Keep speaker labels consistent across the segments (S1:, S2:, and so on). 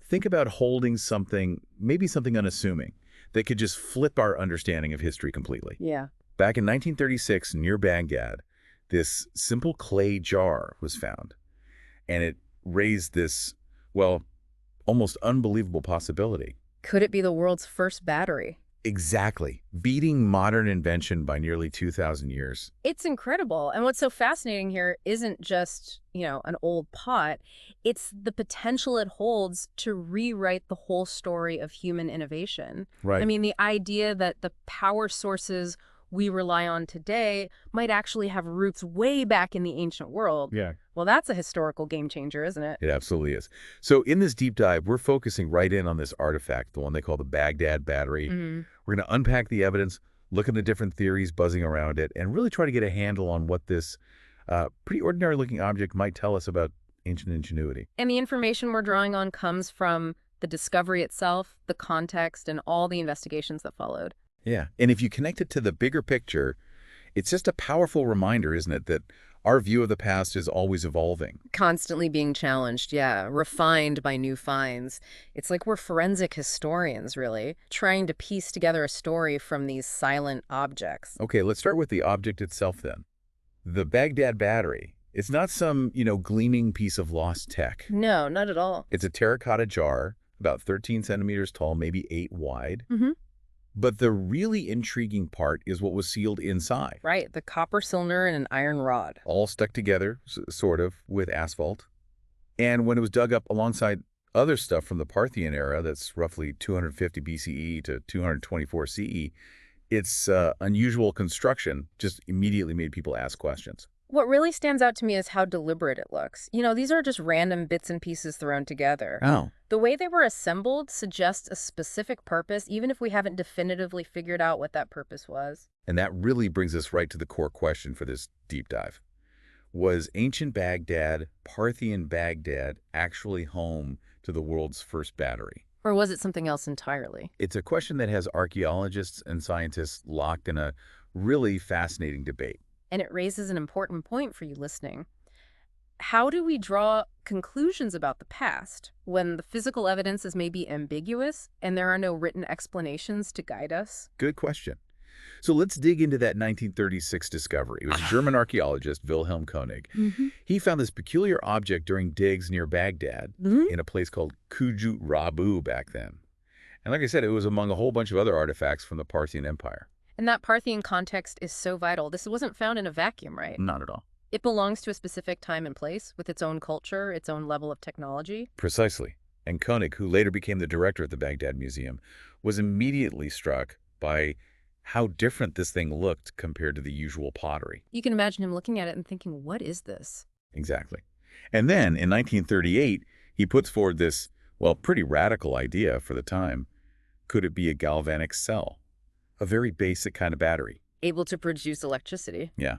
S1: Think about holding something, maybe something unassuming, that could just flip our understanding of history completely.
S2: Yeah.
S1: Back in 1936, near Baghdad, this simple clay jar was found, and it raised this, well, almost unbelievable possibility.
S2: Could it be the world's first battery?
S1: Exactly. Beating modern invention by nearly 2,000 years.
S2: It's incredible. And what's so fascinating here isn't just, an old pot. It's the potential it holds to rewrite the whole story of human innovation. I
S1: Right.
S2: mean, the idea that the power sources we rely on today might actually have roots way back in the ancient world.
S1: Yeah.
S2: Well, that's a historical game changer, isn't it?
S1: It absolutely is. So in this deep dive, we're focusing right in on this artifact, the one they call the Baghdad Battery.
S2: Mhm.
S1: We're going to unpack the evidence, look at the different theories buzzing around it, and really try to get a handle on what this pretty ordinary-looking object might tell us about ancient ingenuity.
S2: And the information we're drawing on comes from the discovery itself, the context, and all the investigations that followed.
S1: Yeah. And if you connect it to the bigger picture, it's just a powerful reminder, isn't it, that our view of the past is always evolving.
S2: Constantly being challenged, yeah, refined by new finds. It's like we're forensic historians, really, trying to piece together a story from these silent objects.
S1: Okay, let's start with the object itself then. The Baghdad Battery. It's not some, gleaming piece of lost tech.
S2: No, not at all.
S1: It's a terracotta jar, about 13 centimeters tall, maybe 8 wide.
S2: Mm-hmm.
S1: But the really intriguing part is what was sealed inside,
S2: Right, the copper cylinder and an iron rod.
S1: all stuck together, sort of, with asphalt. And when it was dug up alongside other stuff from the Parthian era, that's roughly 250 BCE to 224 CE, its unusual construction just immediately made people ask questions.
S2: What really stands out to me is how deliberate it looks. These are just random bits and pieces thrown together.
S1: Oh.
S2: The way they were assembled suggests a specific purpose, even if we haven't definitively figured out what that purpose was.
S1: And that really brings us right to the core question for this deep dive. Was ancient Baghdad, Parthian Baghdad, actually home to the world's first battery?
S2: Or was it something else entirely?
S1: It's a question that has archaeologists and scientists locked in a really fascinating debate.
S2: And it raises an important point for you listening. How do we draw conclusions about the past when the physical evidence is maybe ambiguous and there are no written explanations to guide us?
S1: Good question. So let's dig into that 1936 discovery. It was German archaeologist Wilhelm Koenig.
S2: Mm-hmm.
S1: He found this peculiar object during digs near Baghdad in a place called Kujut Rabu back then. And like I said, it was among a whole bunch of other artifacts from the Parthian Empire.
S2: And that Parthian context is so vital. This wasn't found in a vacuum, right?
S1: Not at all.
S2: It belongs to a specific time and place with its own culture, its own level of technology.
S1: Precisely. And Koenig, who later became the director of the Baghdad Museum, was immediately struck by how different this thing looked compared to the usual pottery.
S2: You can imagine him looking at it and thinking, what is this?
S1: Exactly. And then, in 1938, he puts forward this, well, pretty radical idea for the time. Could it be a galvanic cell? A very basic kind of battery.
S2: Able to produce electricity.
S1: Yeah.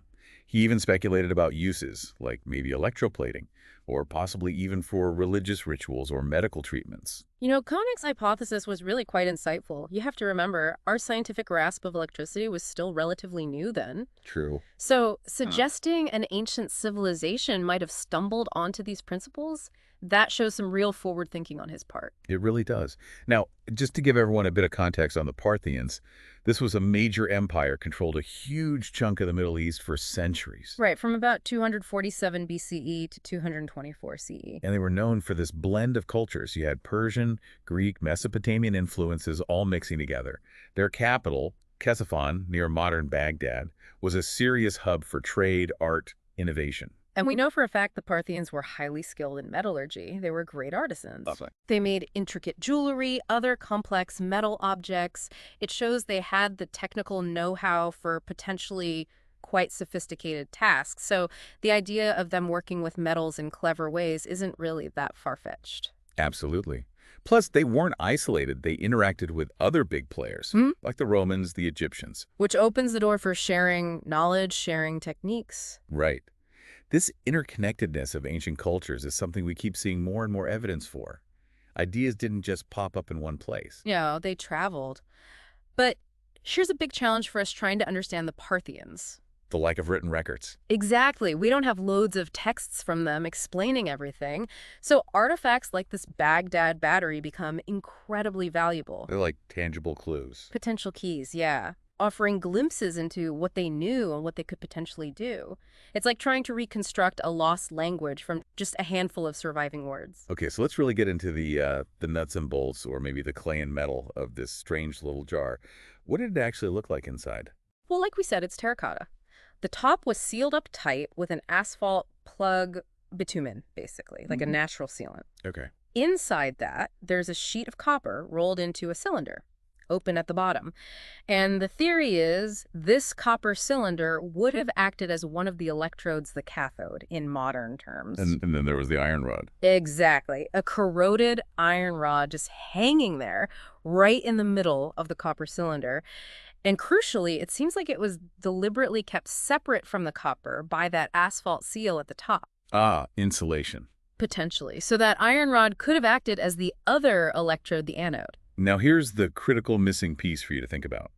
S1: He even speculated about uses, like maybe electroplating, or possibly even for religious rituals or medical treatments.
S2: Koenig's hypothesis was really quite insightful. You have to remember, our scientific grasp of electricity was still relatively new then.
S1: True.
S2: So, suggesting an ancient civilization might have stumbled onto these principles, that shows some real forward thinking on his part.
S1: It really does. Now, just to give everyone a bit of context on the Parthians, this was a major empire, controlled a huge chunk of the Middle East for centuries.
S2: Right, from about 247 BCE to 224 CE.
S1: And they were known for this blend of cultures. You had Persian, Greek, Mesopotamian influences all mixing together. Their capital, Ctesiphon, near modern Baghdad, was a serious hub for trade, art, innovation.
S2: And we know for a fact the Parthians were highly skilled in metallurgy. They were great artisans.
S1: Lovely.
S2: They made intricate jewelry, other complex metal objects. It shows they had the technical know-how for potentially quite sophisticated tasks. So the idea of them working with metals in clever ways isn't really that far-fetched.
S1: Absolutely. Plus, they weren't isolated. They interacted with other big players, like the Romans, the Egyptians.
S2: Which opens the door for sharing knowledge, sharing techniques.
S1: Right. This interconnectedness of ancient cultures is something we keep seeing more and more evidence for. Ideas didn't just pop up in one place.
S2: They traveled. But here's a big challenge for us trying to understand the Parthians.
S1: The lack of written records.
S2: Exactly. We don't have loads of texts from them explaining everything. So artifacts like this Baghdad Battery become incredibly valuable.
S1: They're like tangible clues.
S2: Potential keys, yeah. Offering glimpses into what they knew and what they could potentially do. It's like trying to reconstruct a lost language from just a handful of surviving words.
S1: Okay, so let's really get into the nuts and bolts, or maybe the clay and metal of this strange little jar. What did it actually look like inside?
S2: Well, like we said, it's terracotta. The top was sealed up tight with an asphalt plug bitumen, basically, like a natural sealant.
S1: Okay.
S2: Inside that, there's a sheet of copper rolled into a cylinder, open at the bottom. And the theory is this copper cylinder would have acted as one of the electrodes, the cathode, in modern terms.
S1: And then there was the iron rod.
S2: Exactly. A corroded iron rod just hanging there right in the middle of the copper cylinder. And crucially, it seems like it was deliberately kept separate from the copper by that asphalt seal at the top.
S1: Ah, insulation.
S2: Potentially. So that iron rod could have acted as the other electrode, the anode.
S1: Now here's the critical missing piece for you to think about.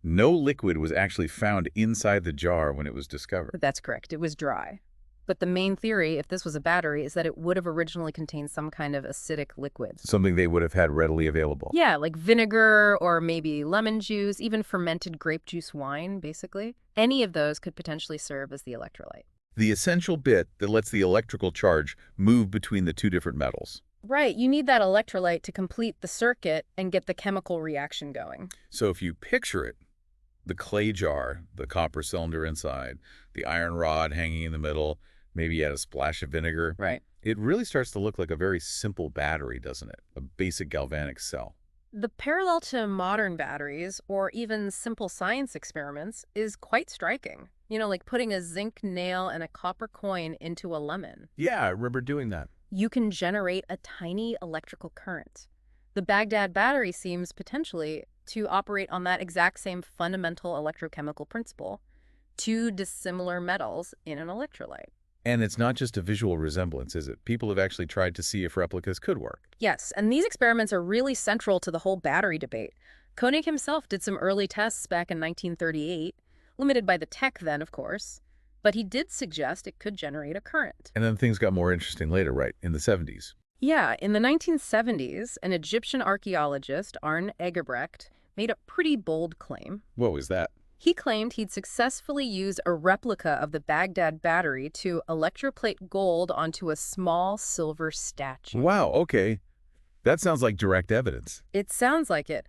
S1: No liquid was actually found inside the jar when it was discovered.
S2: That's correct. It was dry. But the main theory, if this was a battery, is that it would have originally contained some kind of acidic liquid.
S1: Something they would have had readily available.
S2: Yeah, like vinegar or maybe lemon juice, even fermented grape juice wine, basically. Any of those could potentially serve as the electrolyte.
S1: The essential bit that lets the electrical charge move between the two different metals.
S2: Right, you need that electrolyte to complete the circuit and get the chemical reaction going.
S1: So if you picture it, the clay jar, the copper cylinder inside, the iron rod hanging in the middle, maybe you add a splash of vinegar.
S2: Right.
S1: It really starts to look like a very simple battery, doesn't it? A basic galvanic cell.
S2: The parallel to modern batteries or even simple science experiments is quite striking. You know, like putting a zinc nail and a copper coin into a lemon.
S1: Yeah, I remember doing that.
S2: You can generate a tiny electrical current. The Baghdad Battery seems potentially to operate on that exact same fundamental electrochemical principle. Two dissimilar metals in an electrolyte.
S1: And it's not just a visual resemblance, is it? People have actually tried to see if replicas could work.
S2: Yes, and these experiments are really central to the whole battery debate. Koenig himself did some early tests back in 1938, limited by the tech then, of course, but he did suggest it could generate a current.
S1: And then things got more interesting later, right? In the 70s.
S2: Yeah, in the 1970s, an Egyptian archaeologist, Arne Egebrecht, made a pretty bold claim.
S1: What was that?
S2: He claimed he'd successfully used a replica of the Baghdad Battery to electroplate gold onto a small silver statue.
S1: Wow, okay. That sounds like direct evidence.
S2: It sounds like it.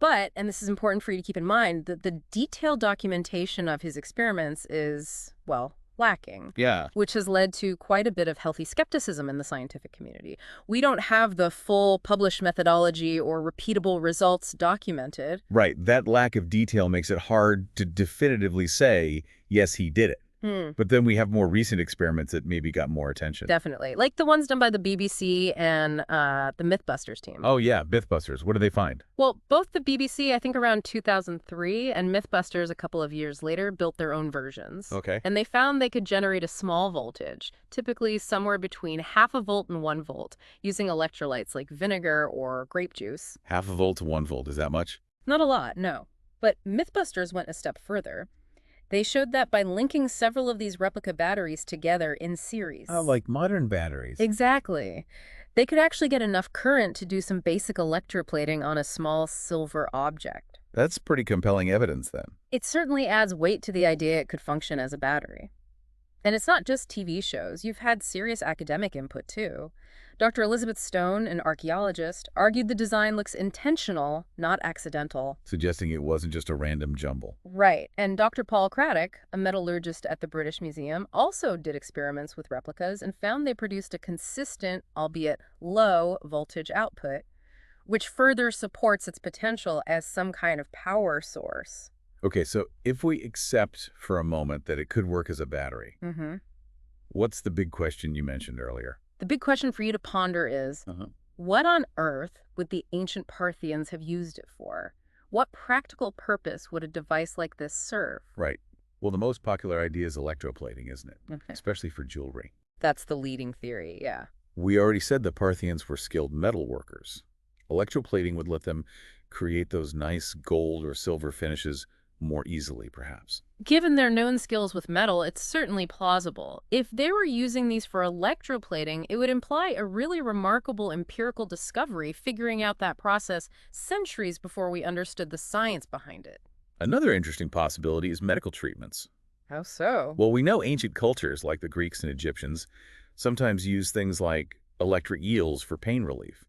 S2: But, and this is important for you to keep in mind, that the detailed documentation of his experiments is, well, lacking.
S1: Yeah.
S2: Which has led to quite a bit of healthy skepticism in the scientific community. We don't have the full published methodology or repeatable results documented.
S1: Right. That lack of detail makes it hard to definitively say, yes, he did it. But then we have more recent experiments that maybe got more attention.
S2: Definitely. Like the ones done by the BBC and the Mythbusters team.
S1: Oh, yeah. Mythbusters. What did they find?
S2: Well, both the BBC, I think around 2003, and Mythbusters a couple of years later built their own versions.
S1: Okay.
S2: And they found they could generate a small voltage, typically somewhere between 0.5 volt and 1 volt, using electrolytes like vinegar or grape juice.
S1: 0.5 volt to 1 volt. Is that much?
S2: Not a lot, no. But Mythbusters went a step further. They showed that by linking several of these replica batteries together in series.
S1: Oh, like modern batteries.
S2: Exactly. They could actually get enough current to do some basic electroplating on a small silver object.
S1: That's pretty compelling evidence, then.
S2: It certainly adds weight to the idea it could function as a battery. And it's not just TV shows. You've had serious academic input, too. Dr. Elizabeth Stone, an archaeologist, argued the design looks intentional, not accidental.
S1: Suggesting it wasn't just a random jumble.
S2: Right. And Dr. Paul Craddock, a metallurgist at the British Museum, also did experiments with replicas and found they produced a consistent, albeit low, voltage output, which further supports its potential as some kind of power source.
S1: Okay, so if we accept for a moment that it could work as a battery, what's the big question you mentioned earlier?
S2: The big question for you to ponder is, what on earth would the ancient Parthians have used it for? What practical purpose would a device like this serve?
S1: Right. Well, the most popular idea is electroplating, isn't it?
S2: Okay.
S1: Especially for jewelry.
S2: That's the leading theory, yeah.
S1: We already said the Parthians were skilled metal workers. Electroplating would let them create those nice gold or silver finishes more easily, perhaps.
S2: Given their known skills with metal, it's certainly plausible. If they were using these for electroplating, it would imply a really remarkable empirical discovery, figuring out that process centuries before we understood the science behind it.
S1: Another interesting possibility is medical treatments.
S2: How so?
S1: Well, we know ancient cultures, like the Greeks and Egyptians, sometimes use things like electric eels for pain relief.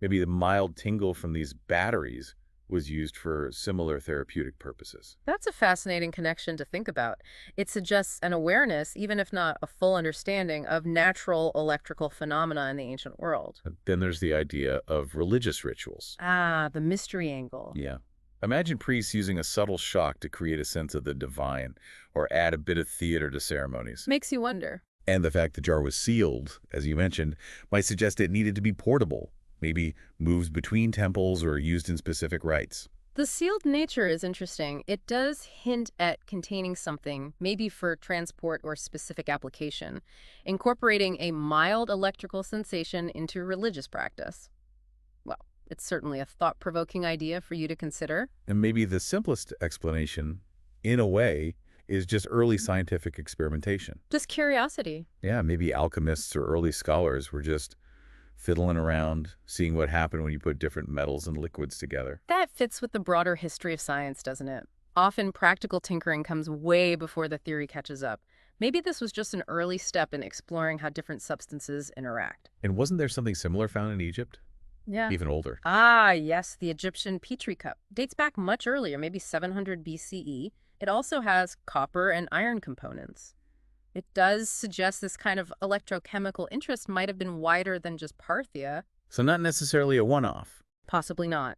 S1: Maybe the mild tingle from these batteries was used for similar therapeutic purposes.
S2: That's a fascinating connection to think about. It suggests an awareness, even if not a full understanding, of natural electrical phenomena in the ancient world.
S1: Then there's the idea of religious rituals.
S2: Ah, the mystery angle.
S1: Yeah. Imagine priests using a subtle shock to create a sense of the divine or add a bit of theater to ceremonies.
S2: Makes you wonder.
S1: And the fact the jar was sealed, as you mentioned, might suggest it needed to be portable, maybe moved between temples or used in specific rites.
S2: The sealed nature is interesting. It does hint at containing something, maybe for transport or specific application, incorporating a mild electrical sensation into religious practice. Well, it's certainly a thought-provoking idea for you to consider.
S1: And maybe the simplest explanation, in a way, is just early scientific experimentation.
S2: Just curiosity.
S1: Yeah, maybe alchemists or early scholars were just fiddling around, seeing what happened when you put different metals and liquids together.
S2: That fits with the broader history of science, doesn't it? Often practical tinkering comes way before the theory catches up. Maybe this was just an early step in exploring how different substances interact.
S1: And wasn't there something similar found in Egypt?
S2: Yeah.
S1: Even older.
S2: Ah, yes, the Egyptian Petri cup. Dates back much earlier, maybe 700 BCE. It also has copper and iron components. It does suggest this kind of electrochemical interest might have been wider than just Parthia.
S1: So not necessarily a one-off.
S2: Possibly not.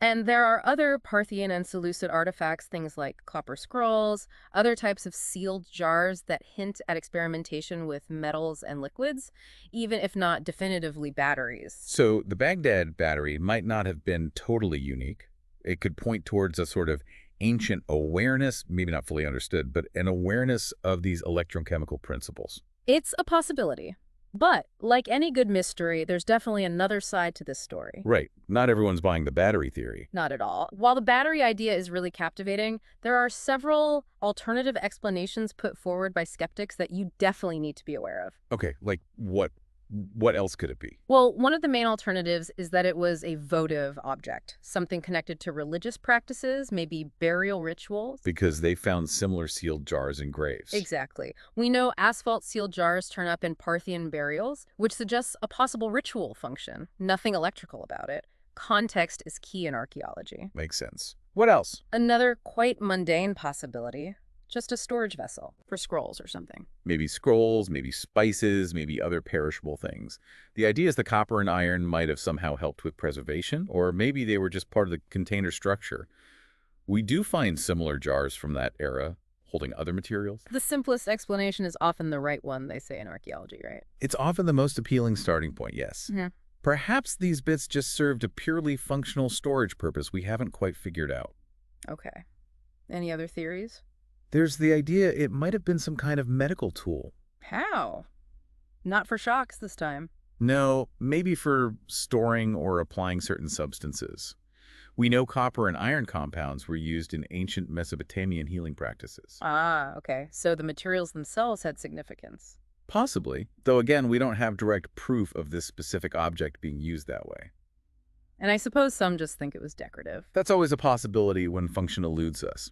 S2: And there are other Parthian and Seleucid artifacts, things like copper scrolls, other types of sealed jars that hint at experimentation with metals and liquids, even if not definitively batteries.
S1: So the Baghdad Battery might not have been totally unique. It could point towards a sort of ancient awareness, maybe not fully understood, but an awareness of these electrochemical principles.
S2: It's a possibility. But, like any good mystery, there's definitely another side to this story.
S1: Right. Not everyone's buying the battery theory.
S2: Not at all. While the battery idea is really captivating, there are several alternative explanations put forward by skeptics that you definitely need to be aware of.
S1: Okay, like what? What else could it be?
S2: Well, one of the main alternatives is that it was a votive object, something connected to religious practices, maybe burial rituals.
S1: Because they found similar sealed jars in graves.
S2: Exactly. We know asphalt sealed jars turn up in Parthian burials, which suggests a possible ritual function. Nothing electrical about it. Context is key in archaeology.
S1: Makes sense. What else?
S2: Another quite mundane possibility, just a storage vessel for scrolls or something.
S1: Maybe scrolls, maybe spices, maybe other perishable things. The idea is the copper and iron might have somehow helped with preservation, or maybe they were just part of the container structure. We do find similar jars from that era holding other materials.
S2: The simplest explanation is often the right one, they say in archaeology, right?
S1: It's often the most appealing starting point, yes.
S2: Yeah.
S1: Perhaps these bits just served a purely functional storage purpose we haven't quite figured out.
S2: Okay. Any other theories?
S1: There's the idea it might have been some kind of medical tool.
S2: How? Not for shocks this time.
S1: No, maybe for storing or applying certain substances. We know copper and iron compounds were used in ancient Mesopotamian healing practices.
S2: Ah, okay. So the materials themselves had significance.
S1: Possibly, though again, we don't have direct proof of this specific object being used that way.
S2: And I suppose some just think it was decorative.
S1: That's always a possibility when function eludes us.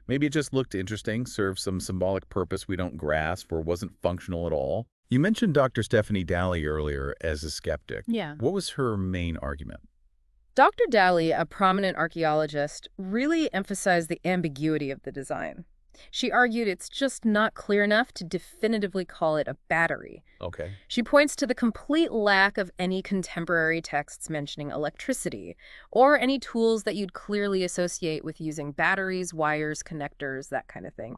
S1: Maybe it just looked interesting, served some symbolic purpose we don't grasp, or wasn't functional at all. You mentioned Dr. Stephanie Dalley earlier as a skeptic.
S2: Yeah.
S1: What was her main argument?
S2: Dr. Dalley, a prominent archaeologist, really emphasized the ambiguity of the design. She argued it's just not clear enough to definitively call it a battery.
S1: Okay.
S2: She points to the complete lack of any contemporary texts mentioning electricity, or any tools that you'd clearly associate with using batteries, wires, connectors, that kind of thing.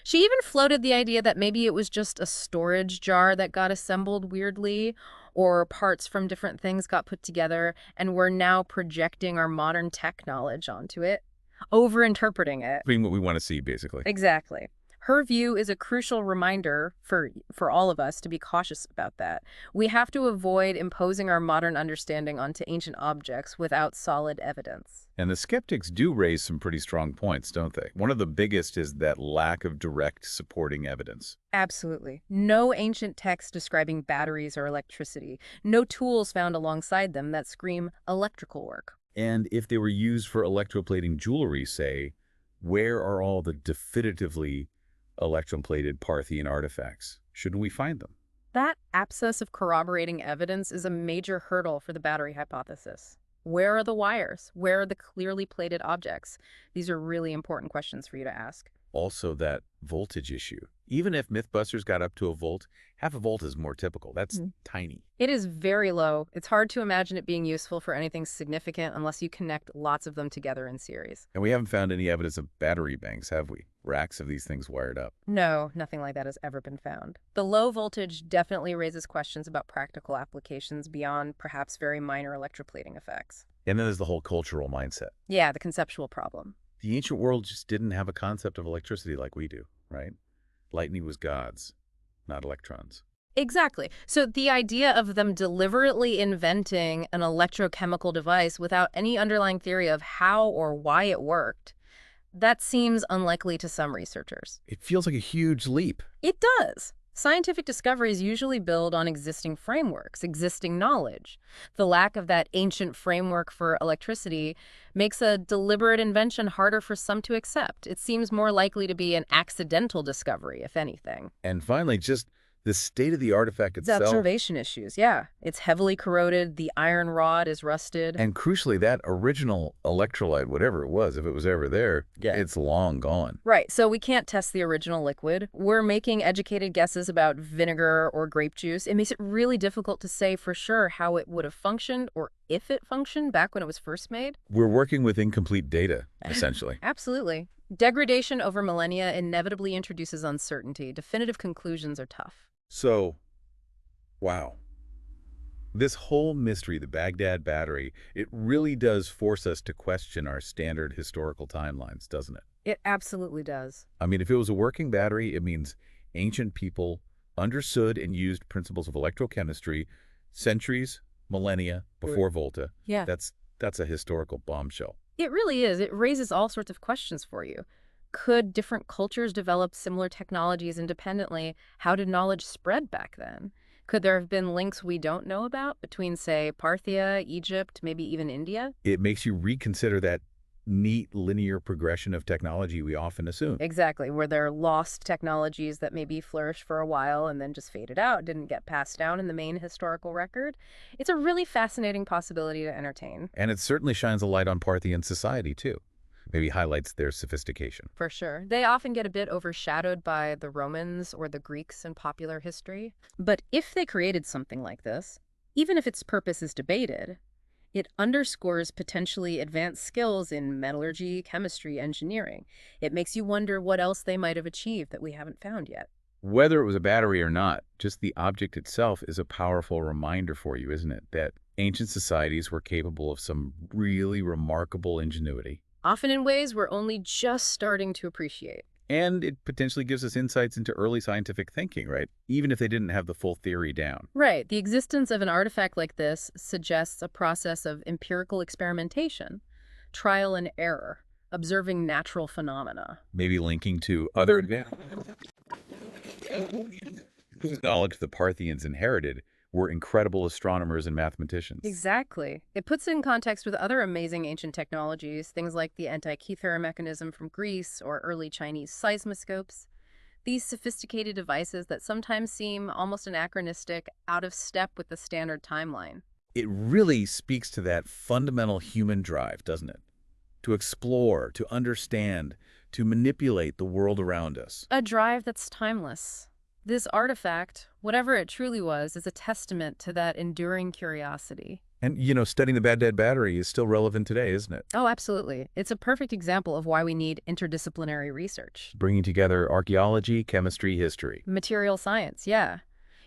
S2: She even floated the idea that maybe it was just a storage jar that got assembled weirdly, or parts from different things got put together, and we're now projecting our modern tech knowledge onto it, over-interpreting it.
S1: Being what we want to see, basically.
S2: Exactly. Her view is a crucial reminder for all of us to be cautious about that. We have to avoid imposing our modern understanding onto ancient objects without solid evidence.
S1: And the skeptics do raise some pretty strong points, don't they? One of the biggest is that lack of direct supporting evidence.
S2: Absolutely. No ancient texts describing batteries or electricity. No tools found alongside them that scream electrical work.
S1: And if they were used for electroplating jewelry, say, where are all the definitively electroplated Parthian artifacts? Shouldn't we find them?
S2: That absence of corroborating evidence is a major hurdle for the battery hypothesis. Where are the wires? Where are the clearly plated objects? These are really important questions for you to ask.
S1: Also, that voltage issue. Even if Mythbusters got up to a volt, half a volt is more typical. That's tiny.
S2: It is very low. It's hard to imagine it being useful for anything significant unless you connect lots of them together in series.
S1: And we haven't found any evidence of battery banks, have we? Racks of these things wired up.
S2: No, nothing like that has ever been found. The low voltage definitely raises questions about practical applications beyond perhaps very minor electroplating effects.
S1: And then there's the whole cultural mindset.
S2: Yeah, the conceptual problem.
S1: The ancient world just didn't have a concept of electricity like we do, right? Lightning was gods, not electrons.
S2: Exactly. So the idea of them deliberately inventing an electrochemical device without any underlying theory of how or why it worked, that seems unlikely to some researchers.
S1: It feels like a huge leap.
S2: It does. Scientific discoveries usually build on existing frameworks, existing knowledge. The lack of that ancient framework for electricity makes a deliberate invention harder for some to accept. It seems more likely to be an accidental discovery, if anything.
S1: And finally, just the state of the artifact
S2: The
S1: itself.
S2: observation issues, yeah. It's heavily corroded, the iron rod is rusted.
S1: And crucially, that original electrolyte, whatever it was, if it was ever there, it's long gone.
S2: Right, so we can't test the original liquid. We're making educated guesses about vinegar or grape juice. It makes it really difficult to say for sure how it would have functioned or if it functioned back when it was first made.
S1: We're working with incomplete data, essentially.
S2: Absolutely. Degradation over millennia inevitably introduces uncertainty. Definitive conclusions are tough.
S1: So, wow. This whole mystery, the Baghdad Battery, it really does force us to question our standard historical timelines, doesn't it?
S2: It absolutely does.
S1: I mean, if it was a working battery, it means ancient people understood and used principles of electrochemistry centuries, millennia before Volta.
S2: Yeah.
S1: That's a historical bombshell.
S2: It really is. It raises all sorts of questions for you. Could different cultures develop similar technologies independently? How did knowledge spread back then? Could there have been links we don't know about between, say, Parthia, Egypt, maybe even India?
S1: It makes you reconsider that neat linear progression of technology we often assume.
S2: Exactly. Were there lost technologies that maybe flourished for a while and then just faded out, didn't get passed down in the main historical record? It's a really fascinating possibility to entertain.
S1: And it certainly shines a light on Parthian society, too. Maybe highlights their sophistication.
S2: For sure. They often get a bit overshadowed by the Romans or the Greeks in popular history. But if they created something like this, even if its purpose is debated, it underscores potentially advanced skills in metallurgy, chemistry, engineering. It makes you wonder what else they might have achieved that we haven't found yet.
S1: Whether it was a battery or not, just the object itself is a powerful reminder for you, isn't it? That ancient societies were capable of some really remarkable ingenuity.
S2: Often in ways we're only just starting to appreciate.
S1: And it potentially gives us insights into early scientific thinking, right? Even if they didn't have the full theory down.
S2: Right. The existence of an artifact like this suggests a process of empirical experimentation, trial and error, observing natural phenomena.
S1: Maybe linking to other advances. Knowledge the Parthians inherited were incredible astronomers and mathematicians.
S2: Exactly. It puts it in context with other amazing ancient technologies, things like the Antikythera mechanism from Greece or early Chinese seismoscopes. These sophisticated devices that sometimes seem almost anachronistic, out of step with the standard timeline.
S1: It really speaks to that fundamental human drive, doesn't it? To explore, to understand, to manipulate the world around us.
S2: A drive that's timeless. This artifact, whatever it truly was, is a testament to that enduring curiosity.
S1: And, you know, studying the Baghdad Battery is still relevant today, isn't it?
S2: Oh, absolutely. It's a perfect example of why we need interdisciplinary research.
S1: Bringing together archaeology, chemistry, history.
S2: Material science, yeah.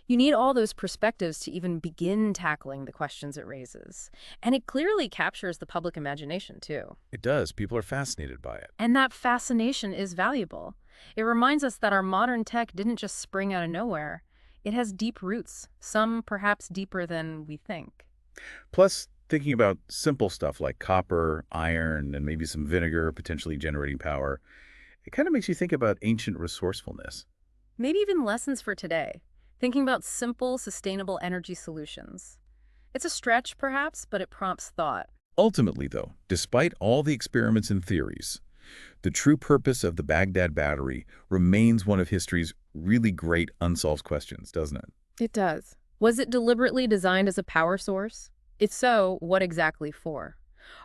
S2: You need all those perspectives to even begin tackling the questions it raises. And it clearly captures the public imagination, too.
S1: It does. People are fascinated by it.
S2: And that fascination is valuable. It reminds us that our modern tech didn't just spring out of nowhere. It has deep roots, some perhaps deeper than we think.
S1: Plus, thinking about simple stuff like copper, iron, and maybe some vinegar potentially generating power, it kind of makes you think about ancient resourcefulness.
S2: Maybe even lessons for today, thinking about simple, sustainable energy solutions. It's a stretch, perhaps, but it prompts thought.
S1: Ultimately, though, despite all the experiments and theories, the true purpose of the Baghdad Battery remains one of history's really great unsolved questions, doesn't it?
S2: It does. Was it deliberately designed as a power source? If so, what exactly for?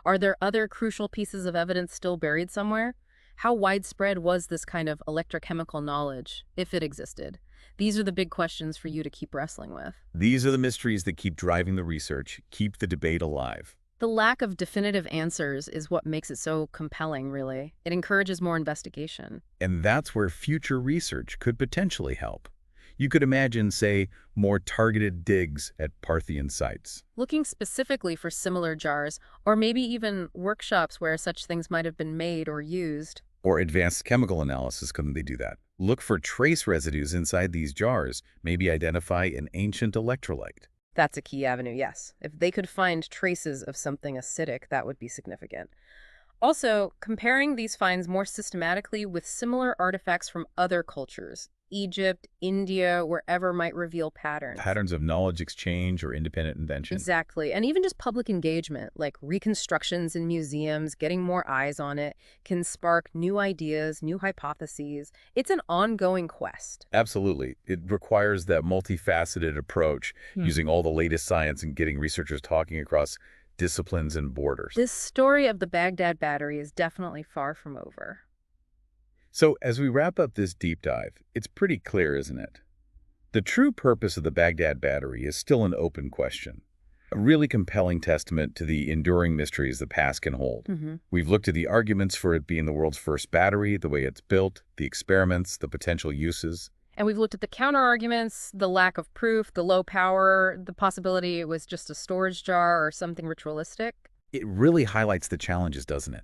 S2: Are there other crucial pieces of evidence still buried somewhere? How widespread was this kind of electrochemical knowledge, if it existed? These are the big questions for you to keep wrestling with.
S1: These are the mysteries that keep driving the research, keep the debate alive.
S2: The lack of definitive answers is what makes it so compelling, really. It encourages more investigation.
S1: And that's where future research could potentially help. You could imagine, say, more targeted digs at Parthian sites.
S2: Looking specifically for similar jars, or maybe even workshops where such things might have been made or used.
S1: Or advanced chemical analysis, couldn't they do that? Look for trace residues inside these jars, maybe identify an ancient electrolyte.
S2: That's a key avenue, yes. If they could find traces of something acidic, that would be significant. Also, comparing these finds more systematically with similar artifacts from other cultures, Egypt, India, wherever might reveal patterns.
S1: Patterns of knowledge exchange or independent invention.
S2: Exactly. And even just public engagement, like reconstructions in museums, getting more eyes on it, can spark new ideas, new hypotheses. It's an ongoing quest.
S1: Absolutely. It requires that multifaceted approach, using all the latest science and getting researchers talking across disciplines and borders.
S2: This story of the Baghdad Battery is definitely far from over.
S1: So as we wrap up this deep dive, it's pretty clear, isn't it? The true purpose of the Baghdad Battery is still an open question, a really compelling testament to the enduring mysteries the past can hold. We've looked at the arguments for it being the world's first battery, the way it's built, the experiments, the potential uses.
S2: And we've looked at the counter-arguments, the lack of proof, the low power, the possibility it was just a storage jar or something ritualistic.
S1: It really highlights the challenges, doesn't it?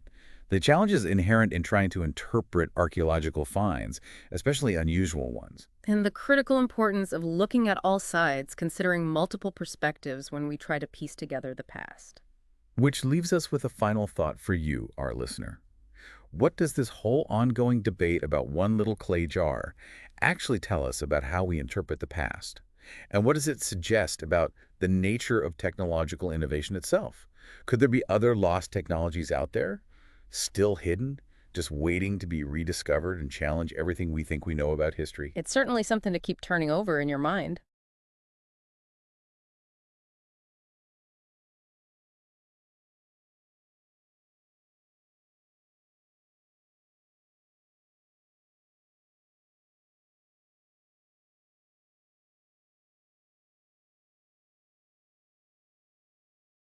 S1: The challenges inherent in trying to interpret archaeological finds, especially unusual ones.
S2: And the critical importance of looking at all sides, considering multiple perspectives when we try to piece together the past.
S1: Which leaves us with a final thought for you, our listener. What does this whole ongoing debate about one little clay jar actually tell us about how we interpret the past? And what does it suggest about the nature of technological innovation itself? Could there be other lost technologies out there, still hidden, just waiting to be rediscovered and challenge everything we think we know about history?
S2: It's certainly something to keep turning over in your mind.